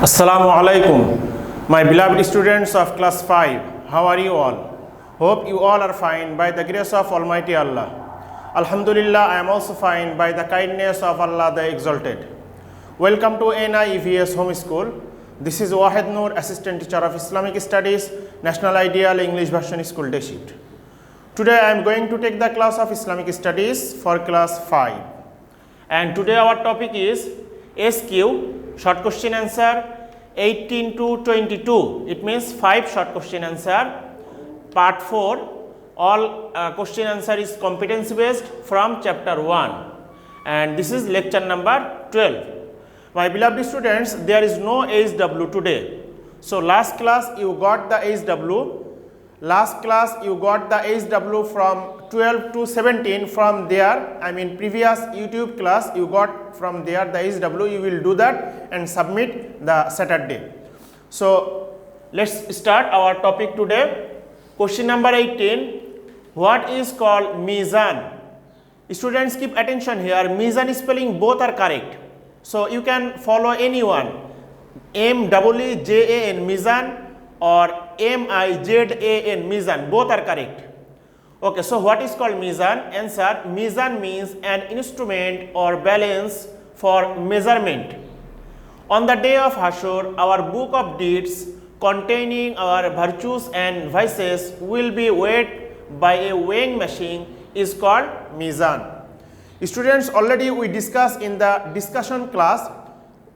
Assalamu alaikum, my beloved students of class 5. How are you all? Hope you all are fine by the grace of Almighty Allah. Alhamdulillah, I am also fine by the kindness of Allah the Exalted. Welcome to NIEVS Home School. This is Wahid Noor, Assistant Teacher of Islamic Studies, National Ideal English Version School Day Shift. Today I am going to take the class of Islamic Studies for class 5. And today our topic is SQ, short question answer 18 to 22. It means 5 short question answer. Part 4, all question answer is competency based from chapter 1. And this is lecture number 12. My beloved students, there is no HW today. So last class you got the HW. Last class you got the HW from 12 to 17 from there. I mean previous YouTube class you got from there the HW. You will do that and submit the Saturday. So let's start our topic today. Question number 18. What is called Mizan? Students keep attention here. Mizan spelling both are correct. So you can follow anyone. M-E-E-J-A-N Mizan or M-I-Z-A-N Mizan, both are correct. Okay, so what is called Mizan? Answer, Mizan means an instrument or balance for measurement. On the day of Hashur, our book of deeds containing our virtues and vices will be weighed by a weighing machine is called Mizan. Students, already we discussed in the discussion class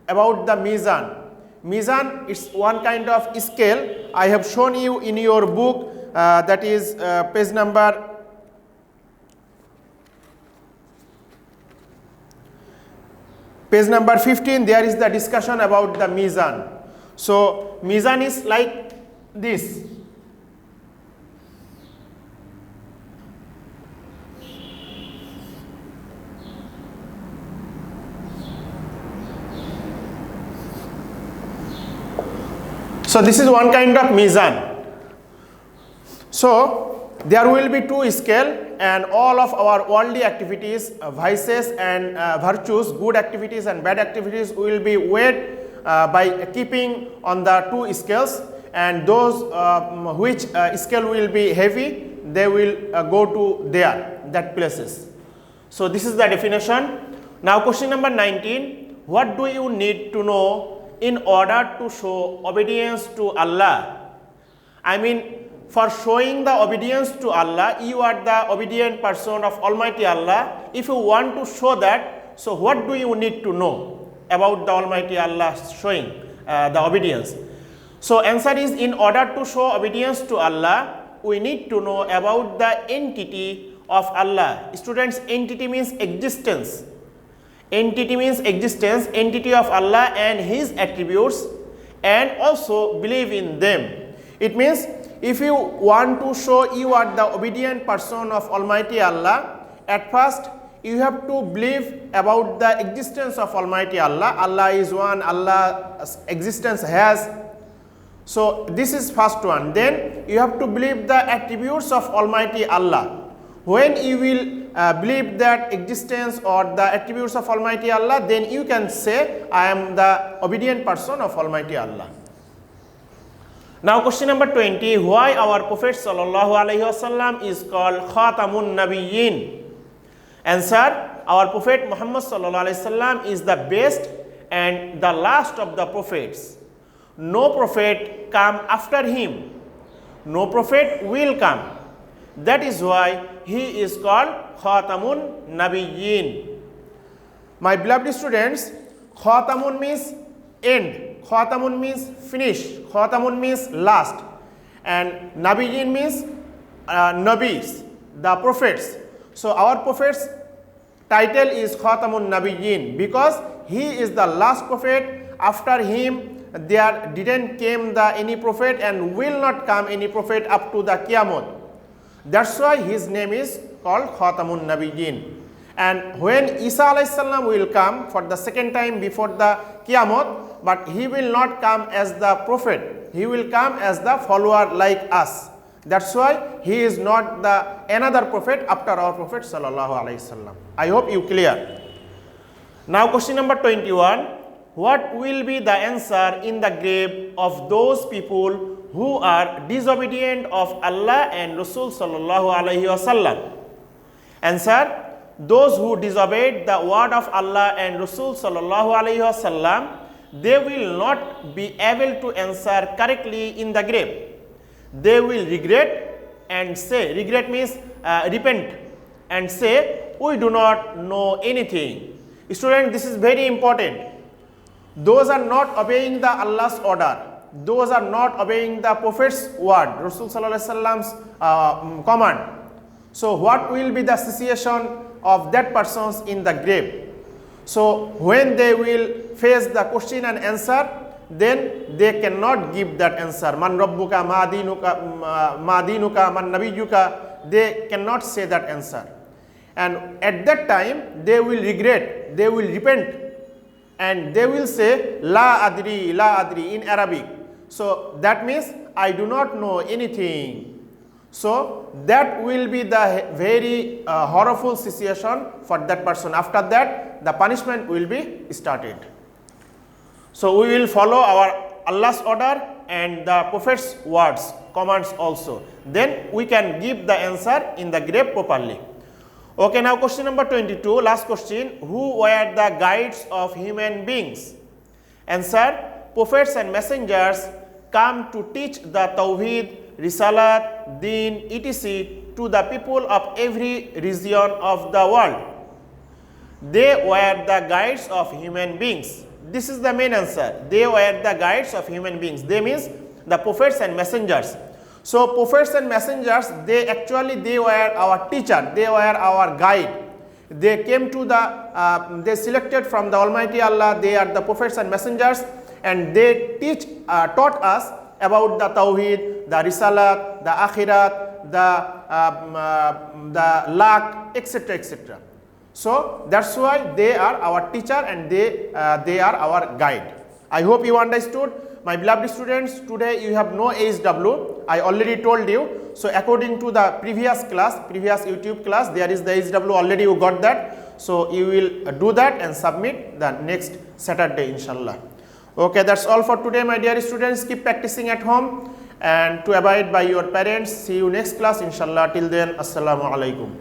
about the Mizan. Mizan is one kind of scale. I have shown you in your book that is page number 15. There is the discussion about the Mizan. So Mizan is like this. So this is one kind of Mizan. So there will be two scale and all of our worldly activities, vices and virtues, good activities and bad activities will be weighed by keeping on the two scales, and those which scale will be heavy, they will go to that places. So this is the definition. Now question number 19. What do you need to know in order to show obedience to Allah? I mean, for showing the obedience to Allah, you are the obedient person of Almighty Allah. If you want to show that, so what do you need to know about the Almighty Allah showing the obedience? So answer is, in order to show obedience to Allah, we need to know about the entity of Allah. Students, entity means existence. Entity means existence, entity of Allah and His attributes, and also believe in them. It means if you want to show you are the obedient person of Almighty Allah, at first you have to believe about the existence of Almighty Allah. Allah is one, Allah's existence has. So this is first one. Then you have to believe the attributes of Almighty Allah. When you will believe that existence or the attributes of Almighty Allah, then you can say, I am the obedient person of Almighty Allah. Now question number 20. Why our Prophet sallallahu alaihi wasallam is called Khatamun Nabiyyin? Answer, our Prophet Muhammad sallallahu alaihi wasallam is the best and the last of the prophets. No prophet come after him. No prophet will come. That is why he is called Khatamun Nabiyyin. My beloved students, Khatamun means end. Khatamun means finish. Khatamun means last. And Nabiyyin means Nabis, the prophets. So our prophet's title is Khatamun Nabiyyin because he is the last prophet. After him there didn't came any prophet and will not come any prophet up to the Qiyamah. That's why his name is called Khatamun Nabiyyin. And when Isa alayhi salam will come for the second time before the Qiyamah, but he will not come as the prophet. He will come as the follower like us. That's why he is not the another prophet after our Prophet sallallahu alaihi wasallam. I hope you clear. Now question number 21. what will be the answer in the grave of those people who are disobedient of Allah and Rasul sallallahu alaihi wasallam? Answer: those who disobeyed the word of Allah and Rasul sallallahu alaihi wasallam, they will not be able to answer correctly in the grave. They will regret and say, regret means repent, and say, we do not know anything. Student, this is very important. Those are not obeying the Allah's order. Those are not obeying the Prophet's word, Rasul sallallahu alaihi wasallam's command. So what will be the situation of that persons in the grave? So when they will face the question and answer, then they cannot give that answer. Man rabbuka, ma dinuka, man nabiyuka, they cannot say that answer. And at that time, they will regret, they will repent, and they will say, la adri in Arabic. So that means, I do not know anything. So that will be the very horrible situation for that person. After that, the punishment will be started. So we will follow our Allah's order and the Prophet's words, commands also. Then we can give the answer in the grave properly. Okay, now question number 22, last question. Who were the guides of human beings? Answer: prophets and messengers come to teach the Tawheed, Risalat, Deen, etc. to the people of every region of the world. They were the guides of human beings. This is the main answer. They were the guides of human beings. They means the prophets and messengers. So prophets and messengers, they were our teacher, they were our guide. They came to the, they selected from the Almighty Allah, they are the prophets and messengers, and they taught us about the Tawheed, the Risalat, the Akhirat, the Lak, etc. etc. So that's why they are our teacher and they are our guide. I hope you understood. My beloved students, today you have no HW. I already told you. So according to the previous class, previous YouTube class, there is the HW already, you got that. So you will do that and submit the next Saturday, inshallah. Okay, that's all for today, my dear students. Keep practicing at home and to abide by your parents. See you next class, inshallah. Till then, assalamu alaikum.